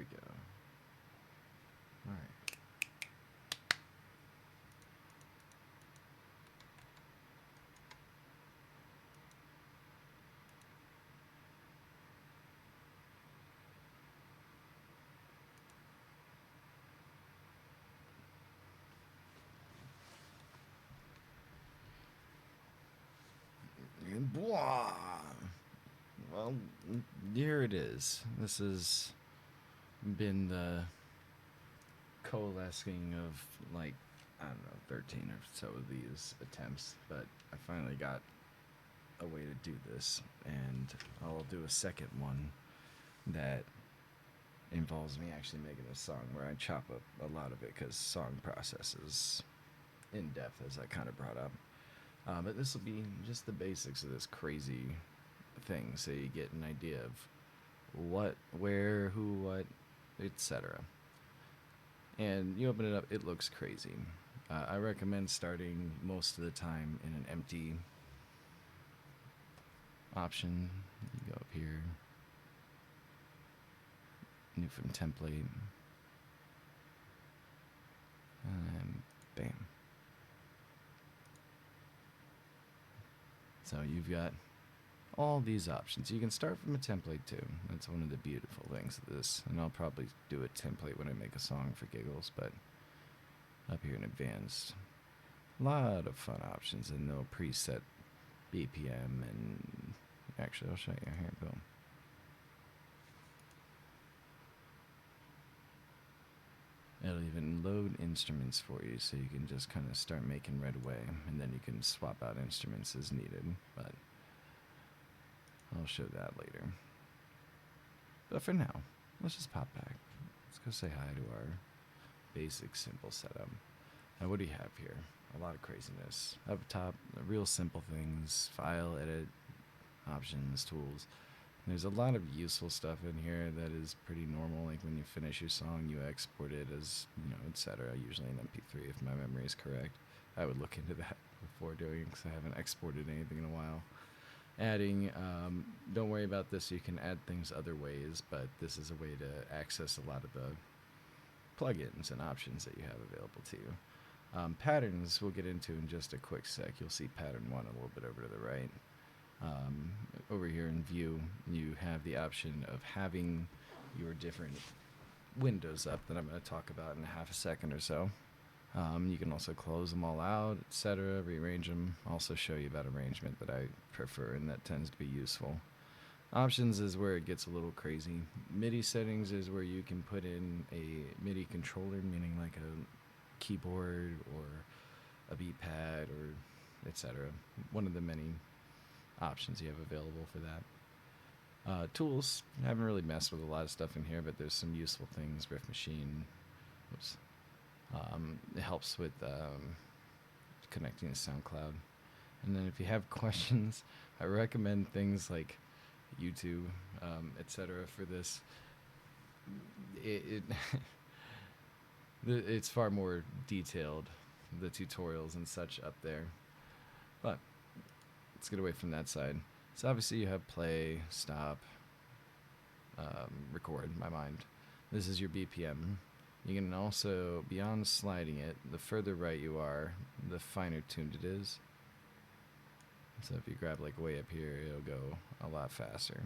we go. All right. Blah. Well, here it is. This has been the coalescing of like I don't know 13 or so of these attempts, but I finally got a way to do this, and I'll do a second one that involves me actually making a song where I chop up a lot of it because song process is in depth as I kind of brought up. But this will be just the basics of this crazy thing, so you get an idea of what, where, who, what, etc. And you open it up, it looks crazy. I recommend starting most of the time in an empty option. You go up here, new from template, and bam. So you've got all these options. You can start from a template too. That's one of the beautiful things of this. And I'll probably do a template when I make a song for giggles, but up here in advanced, a lot of fun options and no preset BPM. And actually, I'll show you here. Boom. It'll even load instruments for you, so you can just kind of start making right away, and then you can swap out instruments as needed. But I'll show that later. But for now, let's just pop back. Let's go say hi to our basic, simple setup. Now, what do you have here? A lot of craziness. Up top, real simple things: file, edit, options, tools. There's a lot of useful stuff in here that is pretty normal. Like when you finish your song, you export it as, etc. Usually in MP3 if my memory is correct. I would look into that before doing it because I haven't exported anything in a while. Adding, don't worry about this. You can add things other ways, but this is a way to access a lot of the plugins and options that you have available to you. Patterns we'll get into in just a quick sec. You'll see pattern 1 a little bit over to the right. Over here in view, you have the option of having your different windows up that I'm going to talk about in half a second or so. You can also close them all out, etc., rearrange them. Also show you about arrangement that I prefer, and that tends to be useful. Options is where it gets a little crazy. MIDI settings is where you can put in a MIDI controller, meaning like a keyboard or a beat pad or etc. One of the many options you have available for that. Tools, I haven't really messed with a lot of stuff in here, but there's some useful things. Riff Machine, oops. It helps with connecting to SoundCloud. And then if you have questions, I recommend things like YouTube, etc. for this. It's far more detailed, the tutorials and such up there. But let's get away from that side. So obviously you have play, stop, record, my mind. This is your BPM. You can also, beyond sliding it, the further right you are, the finer tuned it is. So if you grab like way up here, it'll go a lot faster.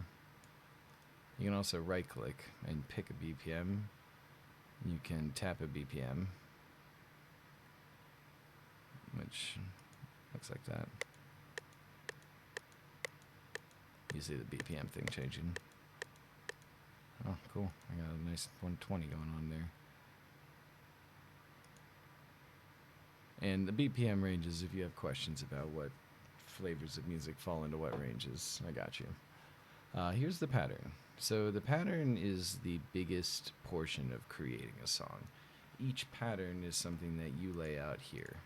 You can also right click and pick a BPM. You can tap a BPM, which looks like that. You see the BPM thing changing. Oh, cool. I got a nice 120 going on there. And the BPM ranges, if you have questions about what flavors of music fall into what ranges, I got you. Here's the pattern. So the pattern is the biggest portion of creating a song. Each pattern is something that you lay out here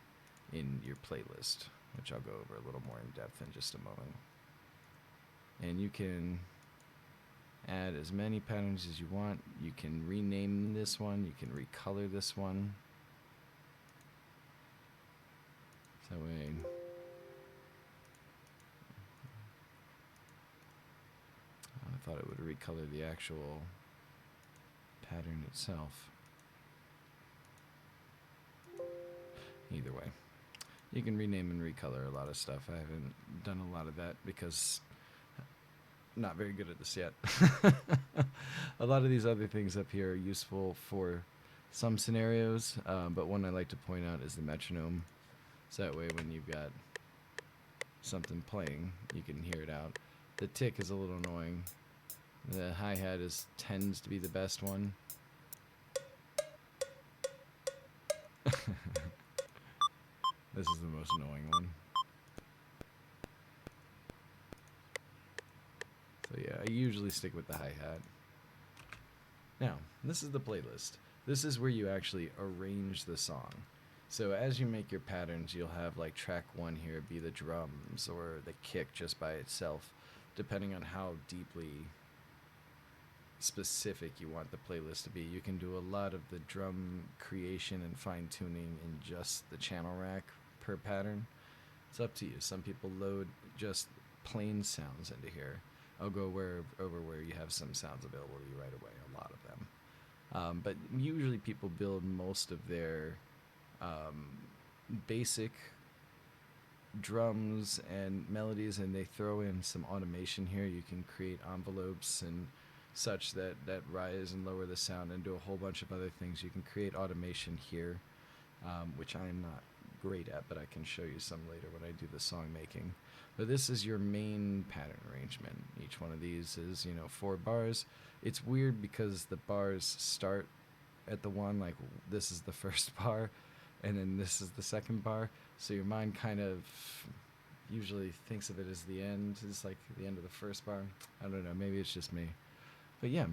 in your playlist, which I'll go over a little more in depth in just a moment. And you can add as many patterns as you want. You can rename this one. You can recolor this one. So that way, I thought it would recolor the actual pattern itself. Either way, you can rename and recolor a lot of stuff. I haven't done a lot of that because I'm not very good at this yet. A lot of these other things up here are useful for some scenarios, but one I like to point out is the metronome. So that way when you've got something playing, you can hear it out. The tick is a little annoying. The hi-hat tends to be the best one. This is the most annoying one. So yeah, I usually stick with the hi-hat. Now, this is the playlist. This is where you actually arrange the song. So as you make your patterns, you'll have like track 1 here be the drums or the kick just by itself, depending on how deeply specific you want the playlist to be. You can do a lot of the drum creation and fine-tuning in just the channel rack per pattern. It's up to you. Some people load just plain sounds into here. I'll go over where you have some sounds available to you right away, a lot of them. But usually people build most of their basic drums and melodies, and they throw in some automation here. You can create envelopes and such that rise and lower the sound and do a whole bunch of other things. You can create automation here, which I am not great at, but I can show you some later when I do the song making. But this is your main pattern arrangement. Each one of these is, 4 bars. It's weird because the bars start at the one, like this is the first bar, and then this is the second bar. So your mind kind of usually thinks of it as the end. It's like the end of the first bar. I don't know. Maybe it's just me. But yeah,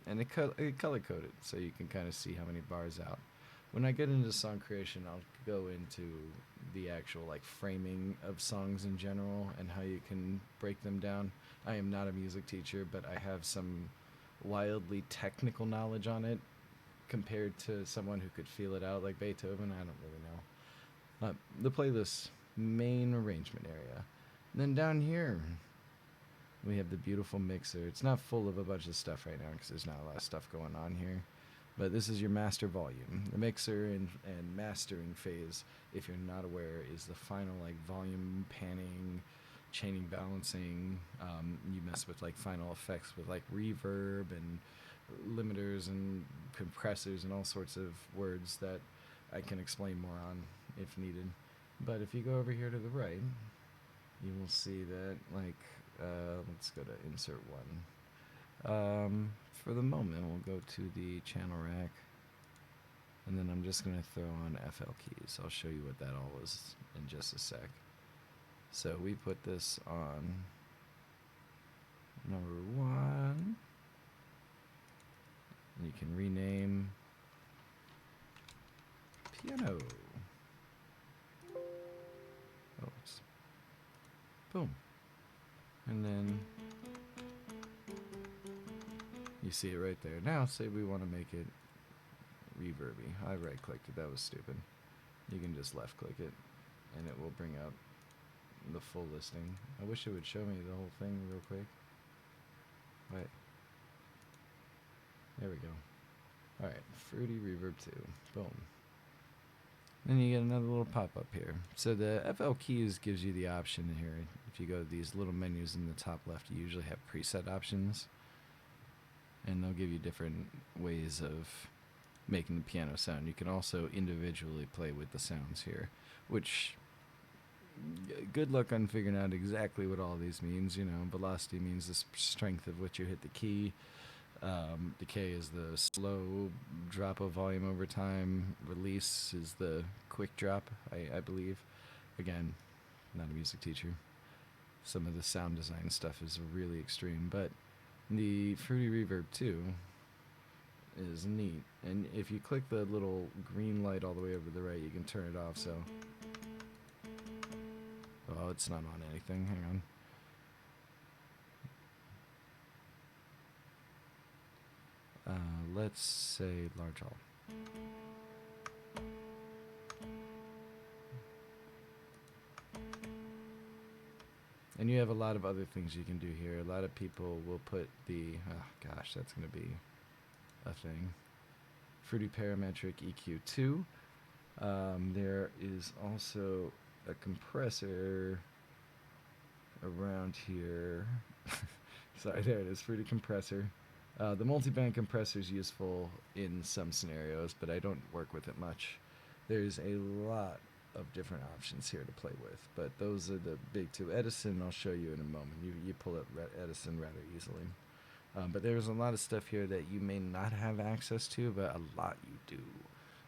and it color-coded, so you can kind of see how many bars out. When I get into song creation, I'll go into the actual framing of songs in general and how you can break them down. I am not a music teacher, but I have some wildly technical knowledge on it compared to someone who could feel it out like Beethoven. I don't really know. The playlist main arrangement area. And then down here, we have the beautiful mixer. It's not full of a bunch of stuff right now because there's not a lot of stuff going on here. But this is your master volume. The mixer and mastering phase, if you're not aware, is the final volume panning, chaining balancing. You mess with final effects with reverb and limiters and compressors and all sorts of words that I can explain more on if needed. But if you go over here to the right, you will see that let's go to insert one. For the moment, we'll go to the channel rack, and then I'm just going to throw on FL keys. I'll show you what that all is in just a sec. So we put this on number 1. You can rename piano. Oops. Boom. And then you see it right there. Now, say we want to make it reverby. I right-clicked it. That was stupid. You can just left-click it, and it will bring out the full listing. I wish it would show me the whole thing real quick. Right. There we go. Alright, Fruity Reverb 2. Boom. Then you get another little pop-up here. So the FL Keys gives you the option here. If you go to these little menus in the top left, you usually have preset options. And they'll give you different ways of making the piano sound. You can also individually play with the sounds here, which good luck on figuring out exactly what all these means. Velocity means the strength of which you hit the key. Decay is the slow drop of volume over time. Release is the quick drop, I believe. Again, not a music teacher. Some of the sound design stuff is really extreme, but the Fruity Reverb 2 is neat. And if you click the little green light all the way over to the right, you can turn it off, so... Oh, it's not on anything. Hang on. Let's say large hall. And you have a lot of other things you can do here. A lot of people will put the... Oh, gosh, that's going to be a thing. Fruity Parametric EQ2. There is also a compressor around here. Sorry, there it is, Fruity Compressor. The multiband compressor is useful in some scenarios, but I don't work with it much. There's a lot of different options here to play with, but those are the big two. Edison, I'll show you in a moment. You pull up Edison rather easily. But there's a lot of stuff here that you may not have access to, but a lot you do.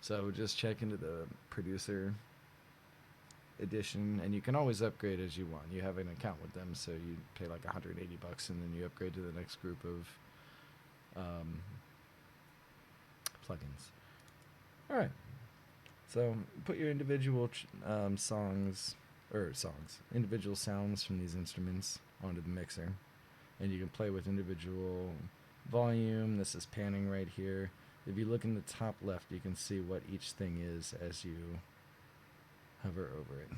So just check into the producer edition, and you can always upgrade as you want. You have an account with them, so you pay like $180, and then you upgrade to the next group of plugins. All right. So put your individual individual sounds from these instruments onto the mixer, and you can play with individual volume. This is panning right here. If you look in the top left, you can see what each thing is as you hover over it.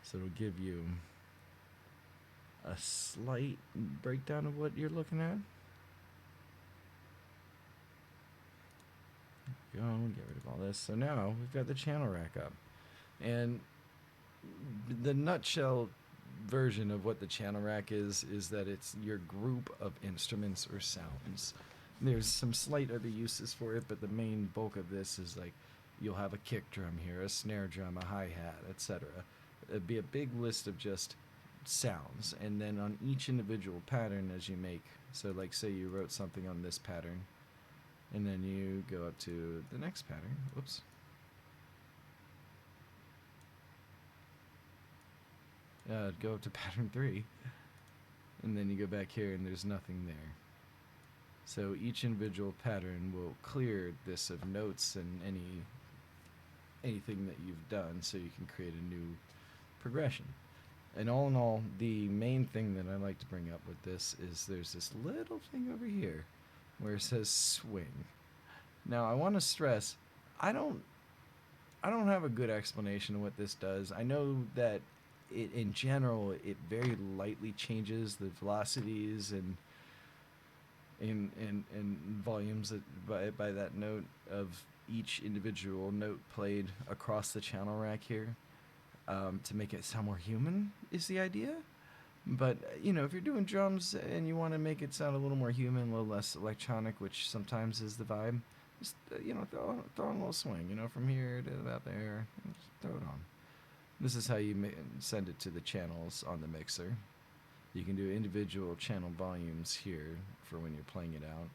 So it'll give you a slight breakdown of what you're looking at. Go, get rid of all this. So now we've got the channel rack up. And the nutshell version of what the channel rack is that it's your group of instruments or sounds. There's some slight other uses for it, but the main bulk of this is like you'll have a kick drum here, a snare drum, a hi-hat, etc. It'd be a big list of just sounds, and then on each individual pattern as you make, so like say you wrote something on this pattern, and then you go up to the next pattern. Whoops. Go up to pattern 3, and then you go back here and there's nothing there. So each individual pattern will clear this of notes and anything that you've done, so you can create a new progression. And all in all, the main thing that I like to bring up with this is there's this little thing over here where it says swing. Now I want to stress, I don't have a good explanation of what this does. I know that it, in general, it very lightly changes the velocities and volumes by that note of each individual note played across the channel rack here, to make it sound more human is the idea. But you know, if you're doing drums and you want to make it sound a little more human, a little less electronic, which sometimes is the vibe, just throw on a little swing, from here to about there, just throw it on. This is how you send it to the channels on the mixer. You can do individual channel volumes here for when you're playing it out.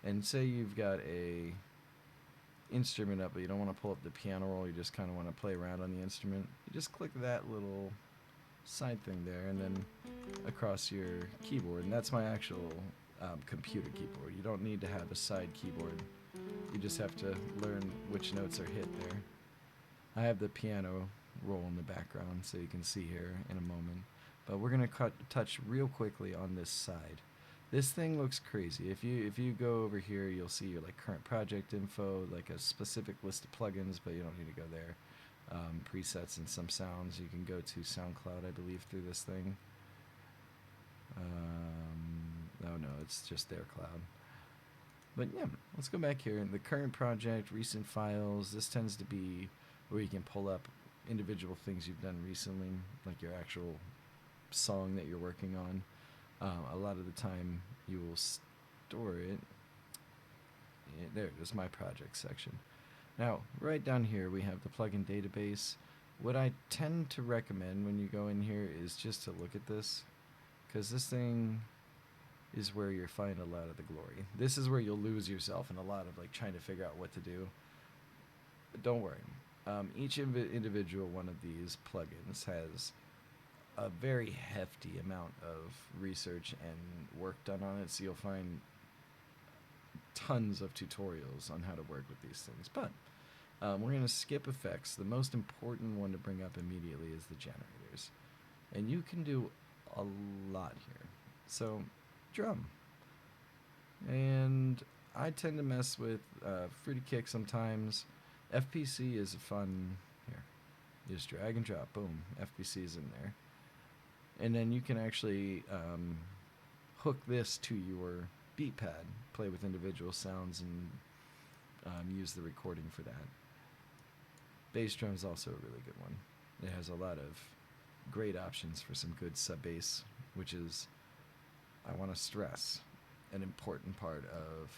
And say you've got a instrument up, but you don't want to pull up the piano roll, you just kind of want to play around on the instrument. You just click that little side thing there, and then across your keyboard. And that's my actual computer keyboard. You don't need to have a side keyboard. You just have to learn which notes are hit there. I have the piano roll in the background, so you can see here in a moment. But we're going to touch real quickly on this side. This thing looks crazy. If you go over here, you'll see your current project info, like a specific list of plugins, but you don't need to go there. Presets and some sounds. You can go to SoundCloud, I believe, through this thing. Oh no, it's just their cloud. But yeah, let's go back here. The current project, recent files. This tends to be where you can pull up individual things you've done recently, like your actual song that you're working on. A lot of the time you will store it. Yeah, there it is, my project section. Now, right down here we have the plugin database. What I tend to recommend when you go in here is just to look at this, because this thing is where you'll find a lot of the glory. This is where you'll lose yourself in a lot of trying to figure out what to do. But don't worry. Each individual one of these plugins has a very hefty amount of research and work done on it, so you'll find tons of tutorials on how to work with these things. But we're going to skip effects. The most important one to bring up immediately is the generators. And you can do a lot here. So, drum. And I tend to mess with Fruity Kick sometimes. FPC is a fun, here, you just drag and drop, boom, FPC is in there. And then you can actually hook this to your beat pad, play with individual sounds, and use the recording for that. Bass drum is also a really good one. It has a lot of great options for some good sub bass, which is, I want to stress, an important part of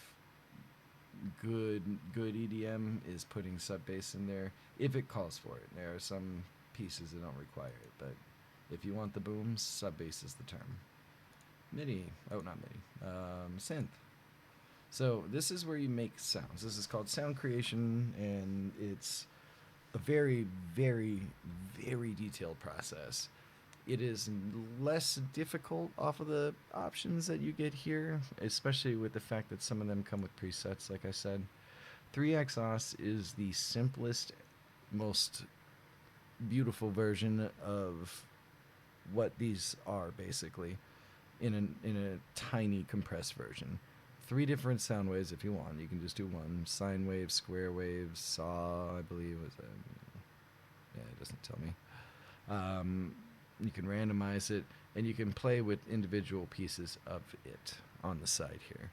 good EDM is putting sub bass in there if it calls for it. There are some pieces that don't require it, but if you want the booms, sub bass is the term. MIDI, oh not MIDI, synth. So this is where you make sounds. This is called sound creation, and it's a very, very, very detailed process. It is less difficult off of the options that you get here, especially with the fact that some of them come with presets, like I said. 3xos is the simplest, most beautiful version of what these are, basically, in a tiny compressed version. 3 different sound waves if you want. You can just do one. Sine wave, square wave, saw, I believe was a... Yeah, it doesn't tell me. You can randomize it, and you can play with individual pieces of it on the side here.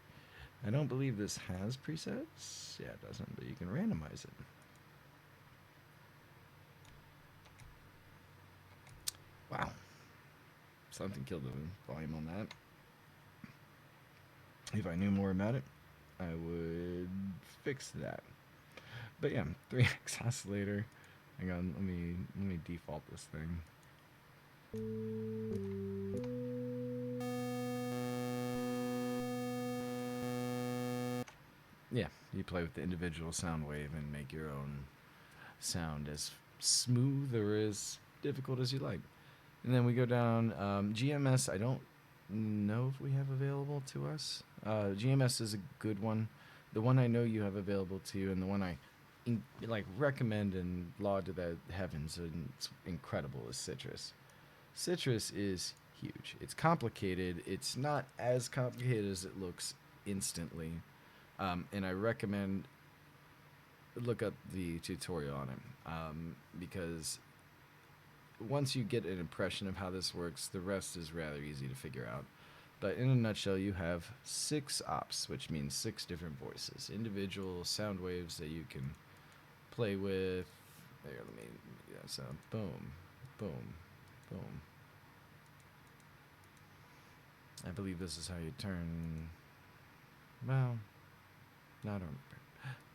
I don't believe this has presets. Yeah, it doesn't, but you can randomize it. Wow. Something killed the volume on that. If I knew more about it, I would fix that. But yeah, 3x oscillator. Hang on, let me default this thing. Yeah, you play with the individual sound wave and make your own sound as smooth or as difficult as you like. And then we go down GMS. I don't know if we have available to us. GMS is a good one. The one I know you have available to you, and the one I recommend and laud to the heavens, and it's incredible, is Citrus. Citrus is huge. It's complicated. It's not as complicated as it looks instantly, and I recommend look up the tutorial on it, because once you get an impression of how this works, the rest is rather easy to figure out. But in a nutshell, you have 6 ops, which means 6 different voices, individual sound waves that you can play with. There, let me, yeah, so boom, boom, boom. I believe this is how you turn, well, I don't remember.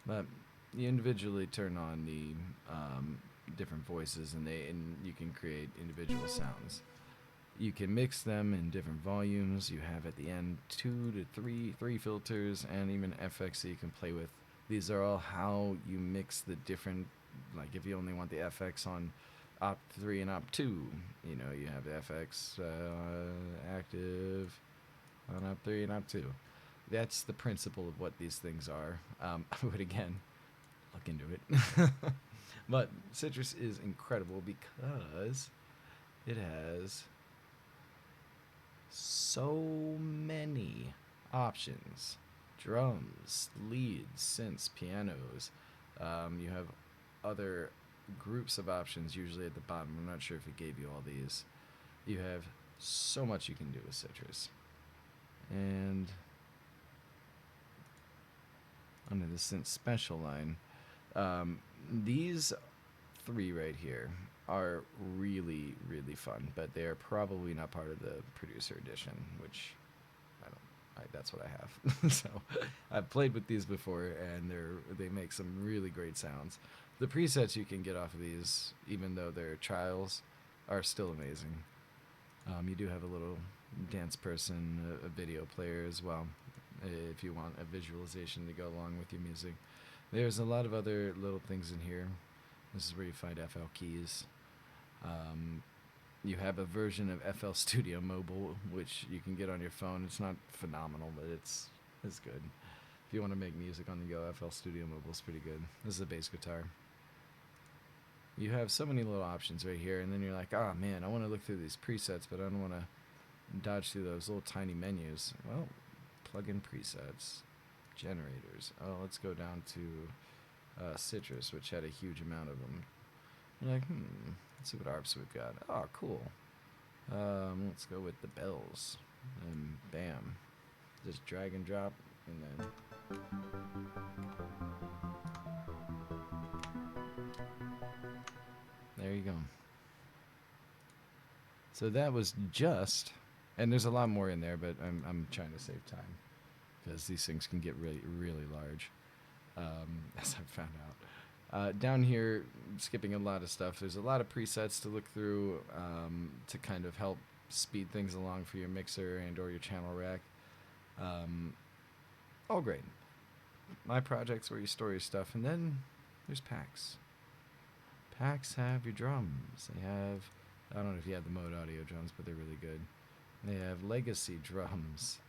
But you individually turn on the different voices, and you can create individual sounds. You can mix them in different volumes. You have at the end 2 to 3 filters, and even FX that you can play with. These are all how you mix the different, like if you only want the FX on op 3 and op 2, you know, you have the FX active on op 3 and op 2. That's the principle of what these things are. I would again look into it. But Citrus is incredible because it has so many options: drums, leads, synths, pianos. You have other groups of options usually at the bottom. I'm not sure if it gave you all these. You have so much you can do with Citrus. And under the synth special line, these 3 right here are really, really fun, but they are probably not part of the producer edition, which that's what I have. So I've played with these before, and they make some really great sounds. The presets you can get off of these, even though they're trials, are still amazing. You do have a little dance person, a video player as well, if you want a visualization to go along with your music. There's a lot of other little things in here. This is where you find FL keys. You have a version of FL Studio Mobile, which you can get on your phone. It's not phenomenal, but it's good. If you want to make music on the go, FL Studio Mobile is pretty good. This is a bass guitar. You have so many little options right here, and then you're like, oh man, I want to look through these presets, but I don't want to dodge through those little tiny menus. Well, plug in presets, generators. Oh, let's go down to Citrus, which had a huge amount of them. You're like, let's see what ARPs we've got. Oh, cool. Let's go with the bells, and bam, Just drag and drop, and then there you go. So that was just, and there's a lot more in there, but I'm trying to save time because these things can get really, really large, as I've found out. Down here, skipping a lot of stuff, there's a lot of presets to look through to kind of help speed things along for your mixer and or your channel rack. All great. My project's where you store your stuff, and then there's packs. Packs have your drums. They have, I don't know if you have the Mode Audio drums, but they're really good. They have Legacy drums.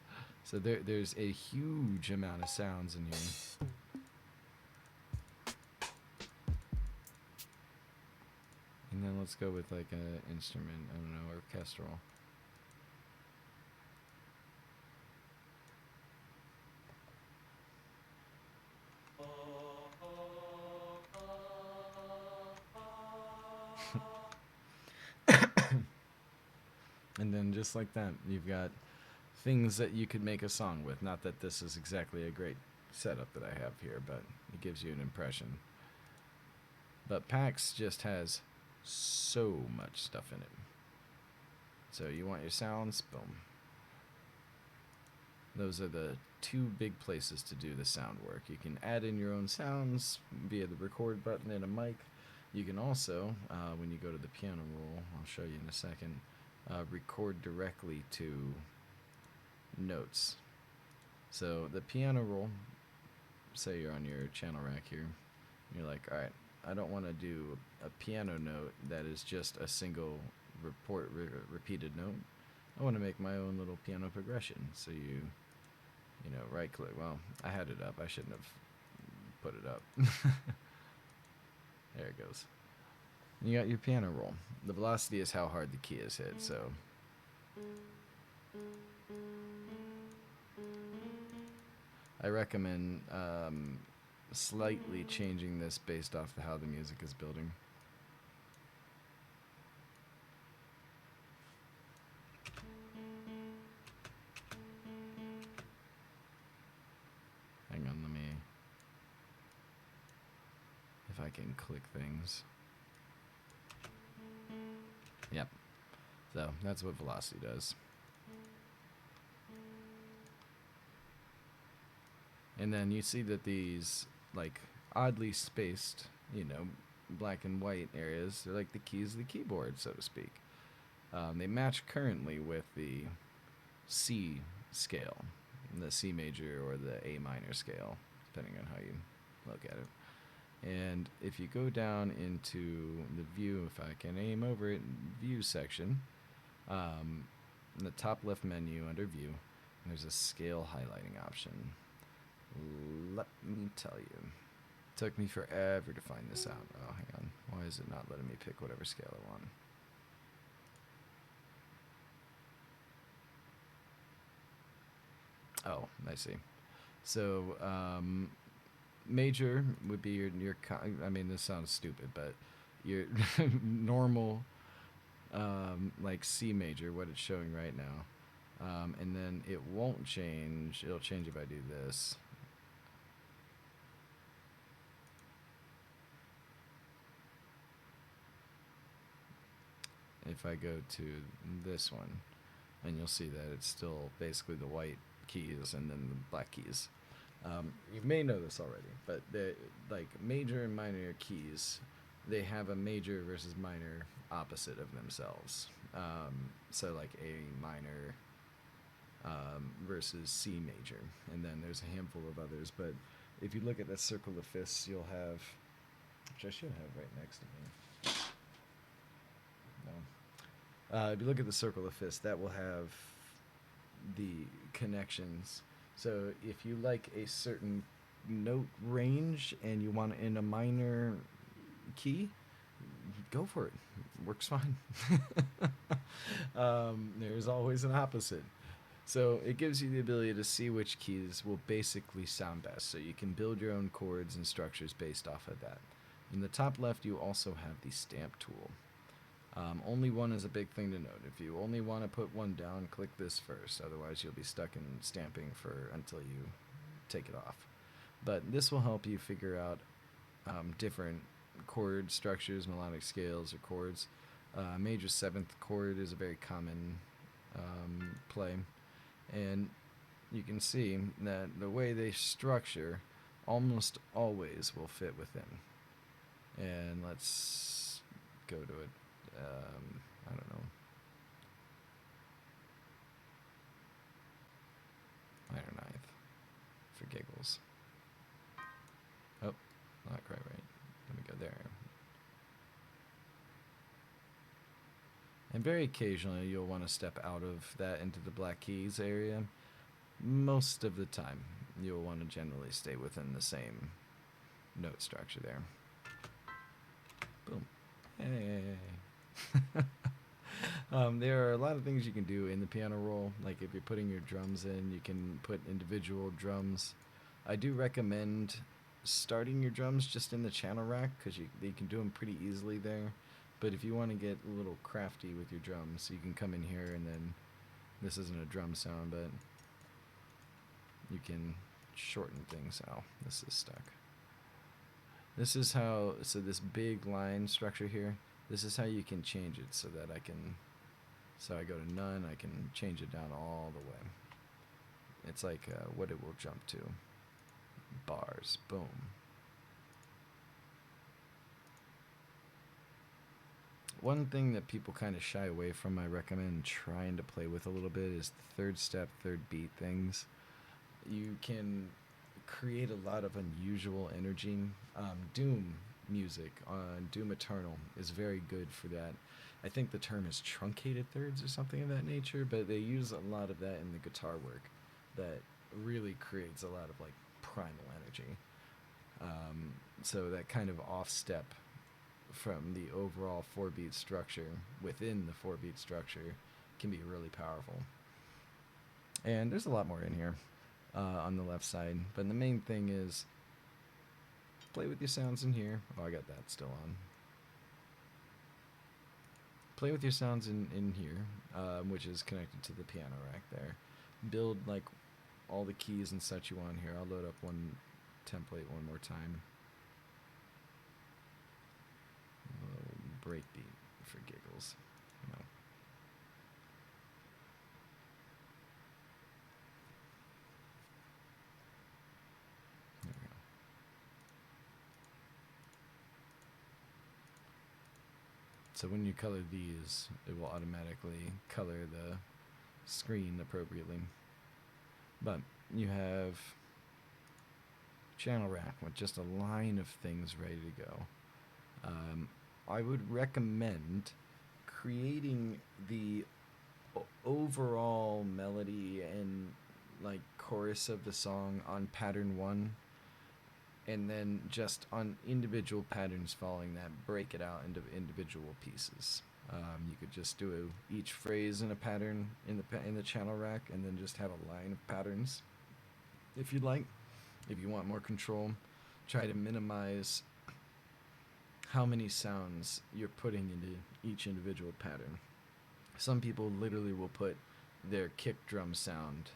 So there's a huge amount of sounds in here. And then let's go with like an instrument, I don't know, orchestral. And then just like that, you've got things that you could make a song with. Not that this is exactly a great setup that I have here, but it gives you an impression. But PAX just has so much stuff in it. So you want your sounds, boom. Those are the two big places to do the sound work. You can add in your own sounds via the record button and a mic. You can also, when you go to the piano roll, I'll show you in a second, record directly to notes. So the piano roll, say you're on your channel rack here, you're like, all right, I don't want to do a piano note that is just a single repeated note. I want to make my own little piano progression. So you know, right click. Well, I had it up. I shouldn't have put it up. There it goes. You got your piano roll. The velocity is how hard the key is hit, so I recommend slightly changing this based off of how the music is building. Hang on, let me, if I can click things. Yep. So that's what velocity does. And then you see that these, like, oddly spaced, you know, black and white areas, they're like the keys of the keyboard, so to speak. They match currently with the C scale, the C major or the A minor scale, depending on how you look at it. And if you go down into the view, if I can aim over it, view section, in the top left menu under view, there's a scale highlighting option. Let me tell you. It took me forever to find this out. Oh, hang on. Why is it not letting me pick whatever scale I want? Oh, I see. So, major would be your I mean, this sounds stupid, but your normal, like C major, what it's showing right now. And then it won't change. It'll change if I do this. If I go to this one, and you'll see that it's still basically the white keys and then the black keys. You may know this already, but the like major and minor keys, they have a major versus minor opposite of themselves. So like A minor versus C major, and then there's a handful of others. But if you look at that circle of fists, you'll have, which I should have right next to me. No. If you look at the circle of fists, that will have the connections. So if you like a certain note range and you want it in a minor key, go for it. Works fine. There's always an opposite. So it gives you the ability to see which keys will basically sound best. So you can build your own chords and structures based off of that. In the top left, you also have the stamp tool. Only one is a big thing to note. If you only want to put one down, click this first. Otherwise, you'll be stuck in stamping for until you take it off. But this will help you figure out different chord structures, melodic scales, or chords. Major seventh chord is a very common play, and you can see that the way they structure almost always will fit within. And let's go to it. I don't know. Minor ninth for giggles. Oh, not quite right. Let me go there. And very occasionally you'll want to step out of that into the black keys area. Most of the time you'll want to generally stay within the same note structure there. Boom. Hey. There are a lot of things you can do in the piano roll. Like if you're putting your drums in, you can put individual drums. I do recommend starting your drums just in the channel rack because you can do them pretty easily there. But if you want to get a little crafty with your drums, you can come in here and then, this isn't a drum sound, but you can shorten things. Oh, this is stuck. This is how, so this big line structure here, this is how you can change it so that I can, so I go to none, I can change it down all the way. It's like what it will jump to. Bars, boom. One thing that people kind of shy away from, I recommend trying to play with a little bit, is the third step, third beat things. You can create a lot of unusual energy. Doom music on Doom Eternal is very good for that. I think the term is truncated thirds or something of that nature, but they use a lot of that in the guitar work that really creates a lot of like primal energy. So that kind of off step from the overall 4-beat structure within the 4-beat structure can be really powerful. And there's a lot more in here on the left side, but the main thing is play with your sounds in here. Oh, I got that still on. Play with your sounds in here, which is connected to the piano rack there. Build like all the keys and such you want here. I'll load up one template one more time. Breakbeat for giggles. No. There we go. So when you color these, it will automatically color the screen appropriately. But you have channel rack with just a line of things ready to go. I would recommend creating the overall melody and like chorus of the song on pattern 1, and then just on individual patterns following that, break it out into individual pieces. You could just do each phrase in a pattern in the channel rack, and then just have a line of patterns if you'd like. If you want more control, try to minimize how many sounds you're putting into each individual pattern. Some people literally will put their kick drum sound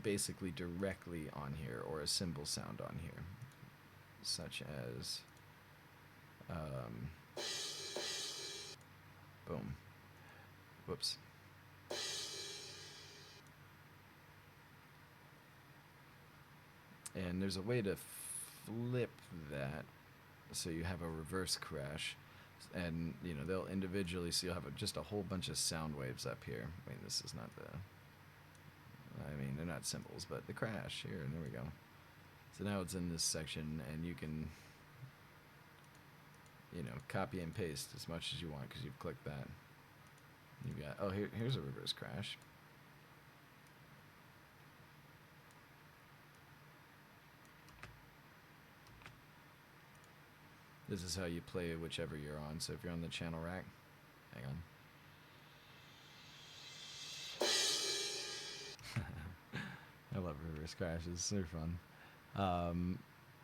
basically directly on here, or a cymbal sound on here, such as boom, whoops. And there's a way to flip that so you have a reverse crash, and you know they'll individually, so you'll have just a whole bunch of sound waves up here. I mean, this is not they're not cymbals, but the crash here, and there we go. So now it's in this section, and you can, you know, copy and paste as much as you want because you've clicked that. You've got, oh, here's a reverse crash. This is how you play whichever you're on. So if you're on the channel rack, hang on. I love reverse crashes. They're fun.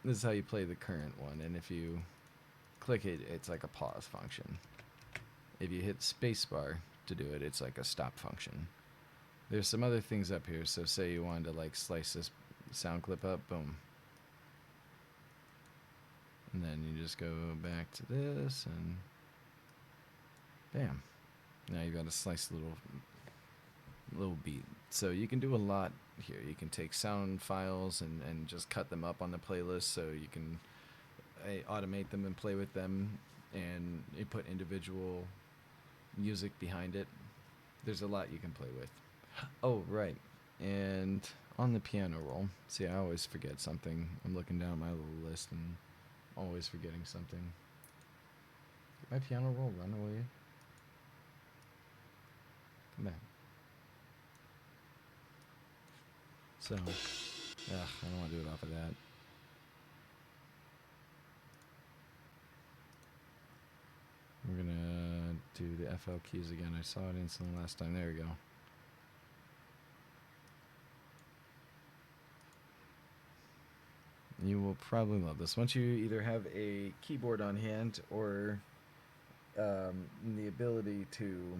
This is how you play the current one. And if you click it, it's like a pause function. If you hit spacebar to do it, it's like a stop function. There's some other things up here. So say you wanted to like slice this sound clip up, boom. And then you just go back to this and bam. Now you've got a sliced little beat. So you can do a lot here. You can take sound files and just cut them up on the playlist so you can automate them and play with them, and you put individual music behind it. There's a lot you can play with. Oh, right. And on the piano roll, see, I always forget something. I'm looking down my little list and always forgetting something. Did my piano roll run away? Come back. So, I don't want to do it off of that. We're gonna do the FL keys again. I saw it instantly last time. There we go. You will probably love this. Once you either have a keyboard on hand or the ability to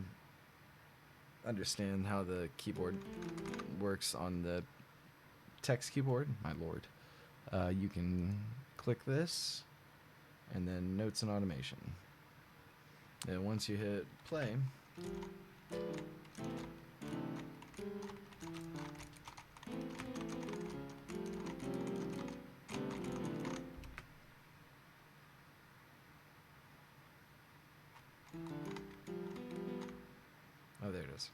understand how the keyboard works on the text keyboard, my lord, you can click this and then notes and automation. And once you hit play, oh, there it is.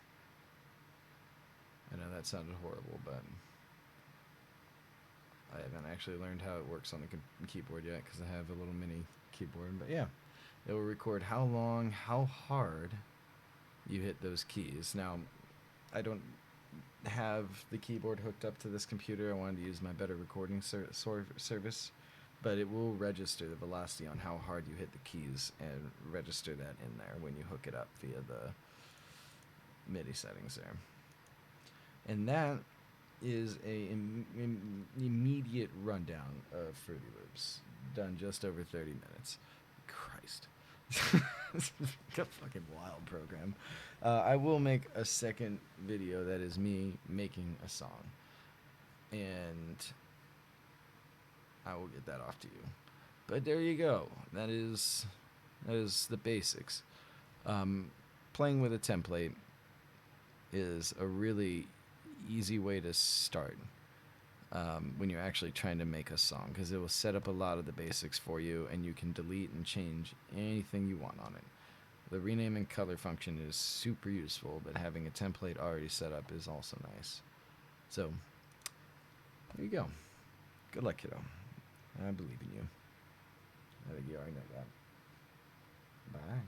I know that sounded horrible, but I haven't actually learned how it works on the keyboard yet because I have a little mini keyboard. But yeah, it will record how long, how hard you hit those keys. Now, I don't have the keyboard hooked up to this computer. I wanted to use my better recording service, but it will register the velocity on how hard you hit the keys and register that in there when you hook it up via the MIDI settings there. And that is a immediate rundown of Fruity Loops, done just over 30 minutes. Christ. It's a fucking wild program. I will make a second video that is me making a song, and I will get that off to you. But there you go. That is the basics. Playing with a template is a really easy way to start when you're actually trying to make a song, because it will set up a lot of the basics for you, and you can delete and change anything you want on it. The rename and color function is super useful, but having a template already set up is also nice. So there you go. Good luck, kiddo. I believe in you. I think you already know that. Bye.